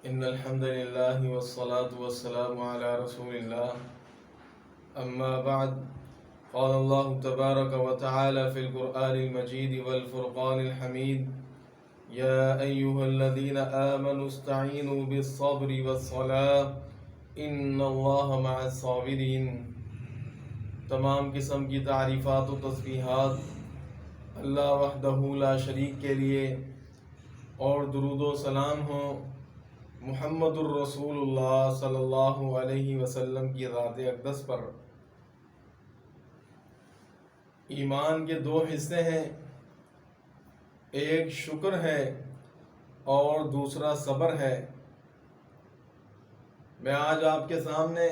إن الحمد لله والصلاة والسلام على رسول الله. أما بعد، قال الله تبارك وتعالى في القرآن المجيد والفرقان الحميد: يا أيها الذين آمنوا استعينوا بالصبر والصلاة إن الله مع الصابرين. تمام قسم کی تعریفات و تسبیحات اللہ وحدہ لا شریک کے لیے، اور درود و سلام ہوں محمد الرسول اللہ صلی اللہ علیہ وسلم کی ذات اقدس پر۔ ایمان کے دو حصے ہیں، ایک شکر ہے اور دوسرا صبر ہے۔ میں آج آپ کے سامنے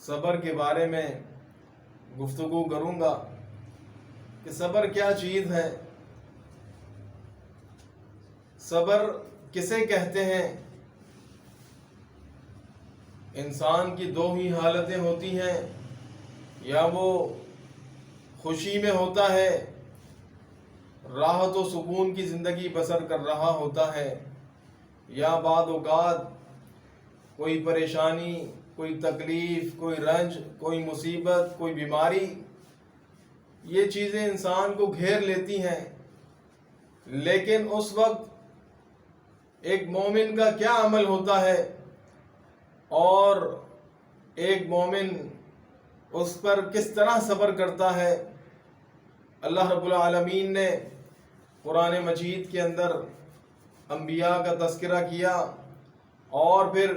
صبر کے بارے میں گفتگو کروں گا کہ صبر کیا چیز ہے، صبر کسے کہتے ہیں۔ انسان کی دو ہی حالتیں ہوتی ہیں، یا وہ خوشی میں ہوتا ہے، راحت و سکون کی زندگی بسر کر رہا ہوتا ہے، یا بعض اوقات کوئی پریشانی، کوئی تکلیف، کوئی رنج، کوئی مصیبت، کوئی بیماری، یہ چیزیں انسان کو گھیر لیتی ہیں۔ لیکن اس وقت ایک مومن کا کیا عمل ہوتا ہے، اور ایک مومن اس پر کس طرح صبر کرتا ہے۔ اللہ رب العالمین نے قرآن مجید کے اندر انبیاء کا تذکرہ کیا، اور پھر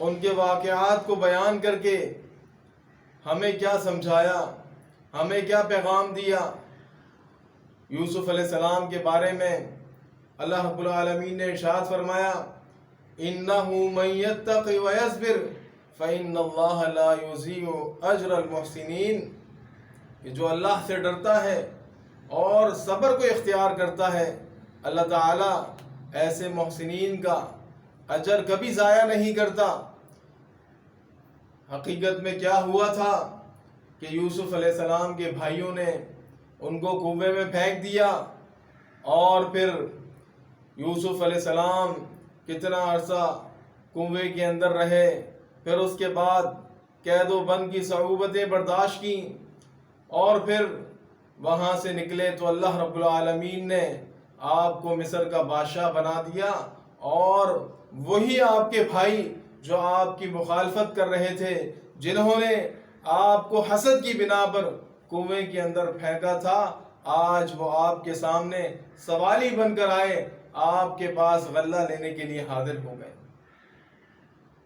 ان کے واقعات کو بیان کر کے ہمیں کیا سمجھایا، ہمیں کیا پیغام دیا۔ یوسف علیہ السلام کے بارے میں اللہ رب العالمین نے ارشاد فرمایا: اِنَّهُ مَن يَتَّقِ وَيَصْبِرْ فَإِنَّ اللَّهَ لَا يُضِيعُ أَجْرَ الْمُحْسِنِينَ، کہ جو اللہ سے ڈرتا ہے اور صبر کو اختیار کرتا ہے، اللہ تعالیٰ ایسے محسنین کا اجر کبھی ضائع نہیں کرتا۔ حقیقت میں کیا ہوا تھا کہ یوسف علیہ السلام کے بھائیوں نے ان کو کنویں میں پھینک دیا، اور پھر یوسف علیہ السلام کتنا عرصہ کنویں کے اندر رہے، پھر اس کے بعد قید و بند کی صعوبتیں برداشت کیں، اور پھر وہاں سے نکلے تو اللہ رب العالمین نے آپ کو مصر کا بادشاہ بنا دیا، اور وہی آپ کے بھائی جو آپ کی مخالفت کر رہے تھے، جنہوں نے آپ کو حسد کی بنا پر کنویں کے اندر پھینکا تھا، آج وہ آپ کے سامنے سوالی بن کر آئے، آپ کے پاس غلہ لینے کے لیے حاضر ہو گئے۔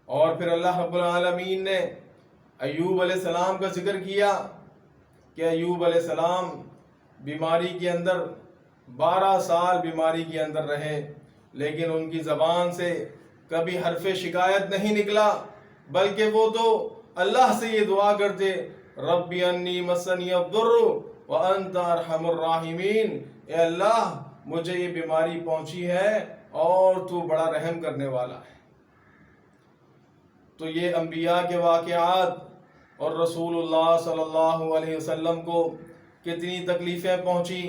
اور پھر اللہ رب العالمین نے ایوب علیہ السلام کا ذکر کیا کہ ایوب علیہ السلام بیماری کے اندر 12 سال بیماری کے اندر رہے، لیکن ان کی زبان سے کبھی حرف شکایت نہیں نکلا، بلکہ وہ تو اللہ سے یہ دعا کرتے: رب انی مسنی الضر وانت ارحم الراحمین، اے اللہ مجھے یہ بیماری پہنچی ہے اور تو بڑا رحم کرنے والا ہے۔ تو یہ انبیاء کے واقعات، اور رسول اللہ صلی اللہ علیہ وسلم کو کتنی تکلیفیں پہنچی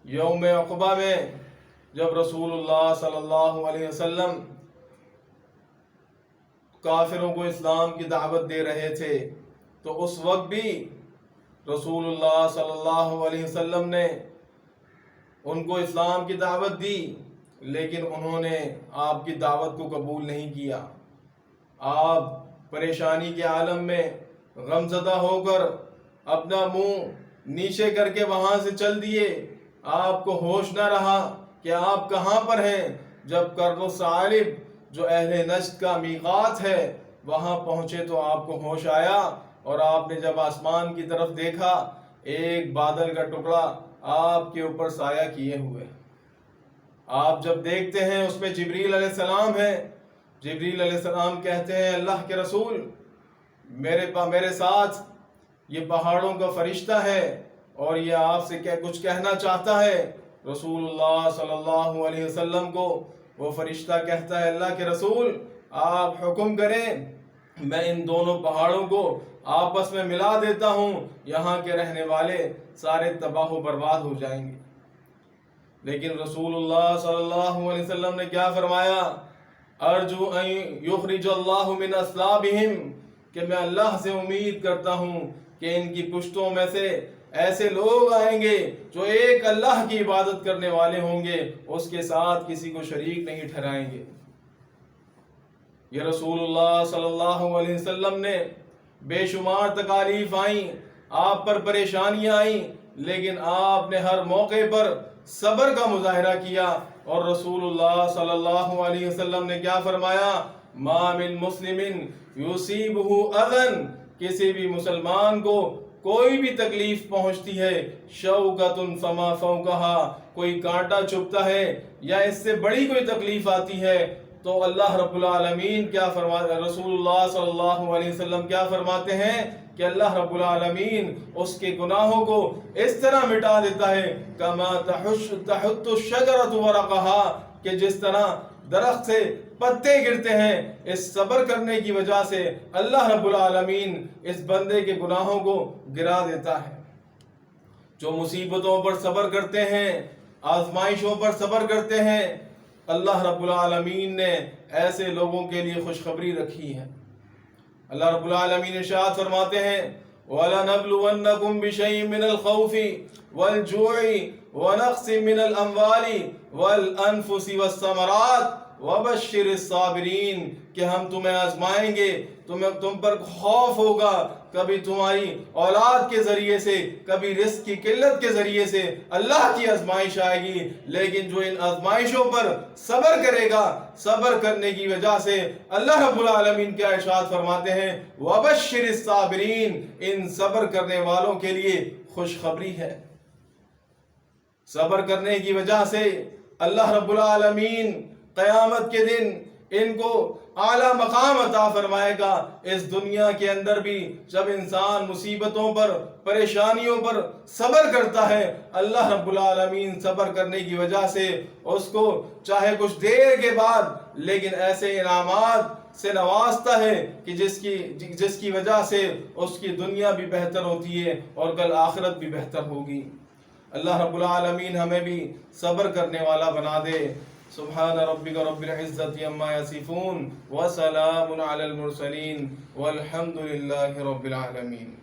یوم عقبہ میں، جب رسول اللہ صلی اللہ علیہ وسلم کافروں کو اسلام کی دعوت دے رہے تھے، تو اس وقت بھی رسول اللہ صلی اللہ علیہ وسلم نے ان کو اسلام کی دعوت دی، لیکن انہوں نے آپ کی دعوت کو قبول نہیں کیا۔ آپ پریشانی کے عالم میں غمزدہ ہو کر اپنا منہ نیچے کر کے وہاں سے چل دیے، آپ کو ہوش نہ رہا کہ آپ کہاں پر ہیں۔ جب قرن الثعالب جو اہل نجد کا میقات ہے وہاں پہنچے تو آپ کو ہوش آیا، اور آپ نے جب آسمان کی طرف دیکھا، ایک بادل کا ٹکڑا آپ کے اوپر سایہ کیے ہوئے۔ آپ جب دیکھتے ہیں اس میں جبریل علیہ السلام ہے، جبریل علیہ السلام کہتے ہیں: اللہ کے رسول، میرے ساتھ یہ پہاڑوں کا فرشتہ ہے، اور یہ آپ سے کچھ کہنا چاہتا ہے۔ رسول اللہ صلی اللہ علیہ وسلم کو وہ فرشتہ کہتا ہے: اللہ کے رسول، آپ حکم کریں، میں ان دونوں پہاڑوں کو آپس میں ملا دیتا ہوں، یہاں کے رہنے والے سارے تباہ و برباد ہو جائیں گے۔ لیکن رسول اللہ صلی اللہ علیہ وسلم نے کیا فرمایا؟ ارجو ان یخرج اللہ من اصلابہم، کہ میں اللہ سے امید کرتا ہوں کہ ان کی پشتوں میں سے ایسے لوگ آئیں گے جو ایک اللہ کی عبادت کرنے والے ہوں گے، اس کے ساتھ کسی کو شریک نہیں ٹھہرائیں گے۔ یہ رسول اللہ صلی اللہ علیہ وسلم نے بے شمار تکالیف آئیں، آپ پر پریشانیاں آئیں، لیکن آپ نے ہر موقع پر صبر کا مظاہرہ کیا، اور رسول اللہ صلی اللہ علیہ وسلم نے کیا فرمایا؟ ما من مسلم یصیبہ اذن، کسی بھی مسلمان کو کوئی بھی تکلیف پہنچتی ہے، شوکۃ فما فوقہا، کوئی کانٹا چبھتا ہے یا اس سے بڑی کوئی تکلیف آتی ہے، تو اللہ رب العالمین کیا فرماتے ہیں؟ رسول اللہ صلی اللہ علیہ وسلم کیا فرماتے ہیں کہ اللہ رب العالمین اس کے گناہوں کو اس طرح مٹا دیتا ہے، کما تحط الشجرۃ ورقہا، کہ جس طرح درخت سے پتے گرتے ہیں، اس صبر کرنے کی وجہ سے اللہ رب العالمین اس بندے کے گناہوں کو گرا دیتا ہے۔ جو مصیبتوں پر صبر کرتے ہیں، آزمائشوں پر صبر کرتے ہیں، اللہ رب العالمین نے ایسے لوگوں کے لیے خوشخبری رکھی ہے۔ اللہ رب العالمین ارشاد فرماتے ہیں وَلَنَبْلُوَنَّكُمْ بِشَيْءٍ مِّنَ الْخَوْفِ وَالْجُوعِ وَنَقْصٍ مِّنَ الْأَمْوَالِ وَالْأَنفُسِ وَالثَّمَرَاتِ وَبَشِّرِ الصَّابِرِينَ، کہ ہم تمہیں آزمائیں گے، تم پر خوف ہوگا، کبھی تمہاری اولاد کے ذریعے سے، کبھی رزق کی قلت کے ذریعے سے اللہ کی آزمائش آئے گی، لیکن جو ان آزمائشوں پر صبر کرے گا، صبر کرنے کی وجہ سے اللہ رب العالمین کیا ارشاد فرماتے ہیں؟ وَبَشِّرِ الصَّابِرِينَ، ان صبر کرنے والوں کے لیے خوشخبری ہے۔ صبر کرنے کی وجہ سے اللہ رب العالمین قیامت کے دن ان کو اعلیٰ مقام عطا فرمائے گا۔ اس دنیا کے اندر بھی جب انسان مصیبتوں پر، پریشانیوں پر صبر کرتا ہے، اللہ رب العالمین صبر کرنے کی وجہ سے اس کو چاہے کچھ دیر کے بعد لیکن ایسے انعامات سے نوازتا ہے کہ جس کی وجہ سے اس کی دنیا بھی بہتر ہوتی ہے اور کل آخرت بھی بہتر ہوگی۔ اللہ رب العالمین ہمیں بھی صبر کرنے والا بنا دے۔ سبحان ربک رب العزت عما یصفون وسلام علی المرسلین والحمد للہ رب العالمین۔